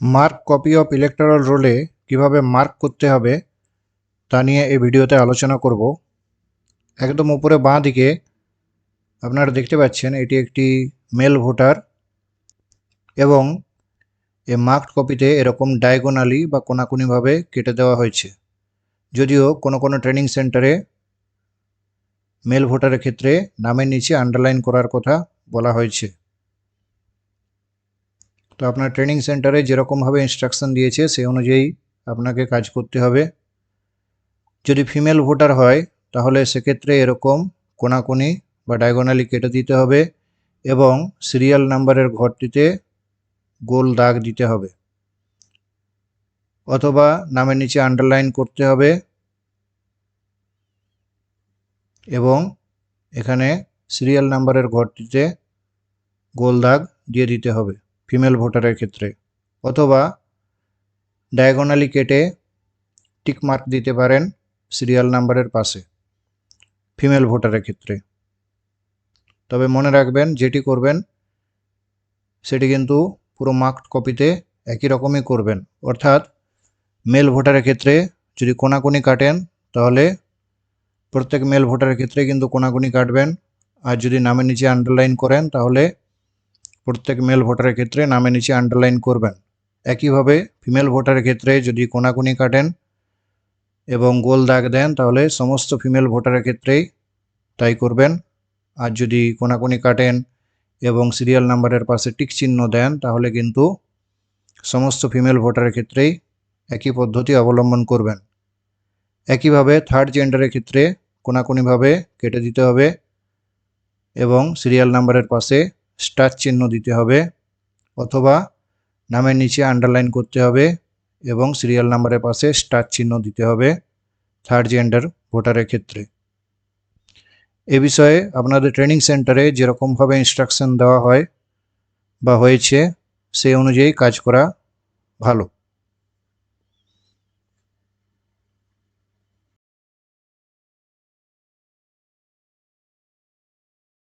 Mark कपि of electoral रोले किभाबे mark करते हबे ता निये এই ভিডিওতে আলোচনা করব। একদম উপরে বাঁ দিকে আপনারা দেখতে পাচ্ছেন এটি একটি মেল ভোটার এবং এই মার্কড কপিতে এরকম ডায়াগোনালি বা কোনাকুনি ভাবে কেটে দেওয়া হয়েছে। যদিও কোনো কোনো ট্রেনিং সেন্টারে মেল ভোটারের ক্ষেত্রে নামের নিচে আন্ডারলাইন করার কথা বলা হয়েছে। তো আপনার ট্রেনিং সেন্টারে যেরকম ভাবে ইনস্ট্রাকশন দিয়েছে সেই অনুযায়ী আপনাকে কাজ করতে হবে। যদি ফিমেল ভোটার হয় তাহলে সেক্ষেত্রে এরকম কোনাকুনি বা ডায়াগোনালি কেটে দিতে হবে এবং সিরিয়াল নাম্বারের ঘরটিতে গোল দাগ দিতে হবে অথবা নামের নিচে আন্ডারলাইন করতে হবে এবং এখানে সিরিয়াল নাম্বারের ঘরটিতে গোল দাগ দিয়ে দিতে হবে ফিমেল ভোটারের ক্ষেত্রে, অথবা ডায়াগোনালি কেটে টিক মার্ক দিতে পারেন সিরিয়াল নাম্বারের পাশে ফিমেল ভোটারের ক্ষেত্রে। তবে মনে রাখবেন যেটি করবেন সেটি কিন্তু পুরো মার্কড কপিতে একই রকমই করবেন। অর্থাৎ মেল ভোটারের ক্ষেত্রে যদি কোনাকুনি কাটেন তাহলে প্রত্যেক মেল ভোটারের ক্ষেত্রে কিন্তু কোনাকুনি কাটবেন, আর যদি নামের নিচে আন্ডারলাইন করেন তাহলে প্রত্যেক মেল ভোটারের ক্ষেত্রে নামের নিচে আন্ডারলাইন করবেন। একইভাবে ফিমেল ভোটারের ক্ষেত্রে যদি কোনাকুনি কাটেন এবং গোল দাগ দেন তাহলে সমস্ত ফিমেল ভোটারের ক্ষেত্রেই তাই করবেন। আর যদি কোনাকুনি কাটেন এবং সিরিয়াল নাম্বারের পাশে টিক চিহ্ন দেন তাহলে কিন্তু সমস্ত ফিমেল ভোটারের ক্ষেত্রেই একই পদ্ধতি অবলম্বন করবেন। একইভাবে থার্ড জেন্ডারের ক্ষেত্রে কোনাকুনিভাবে কেটে দিতে হবে এবং সিরিয়াল নাম্বারের পাশে স্টার চিহ্ন দিতে হবে অথবা নামের নিচে আন্ডারলাইন করতে হবে এবং সিরিয়াল নাম্বারের পাশে স্টার চিহ্ন দিতে হবে থার্ড জেন্ডার ভোটারের ক্ষেত্রে। এ বিষয়ে আপনাদের ট্রেনিং সেন্টারে যেরকমভাবে ইনস্ট্রাকশন দেওয়া হয় বা হয়েছে সেই অনুযায়ী কাজ করা ভালো।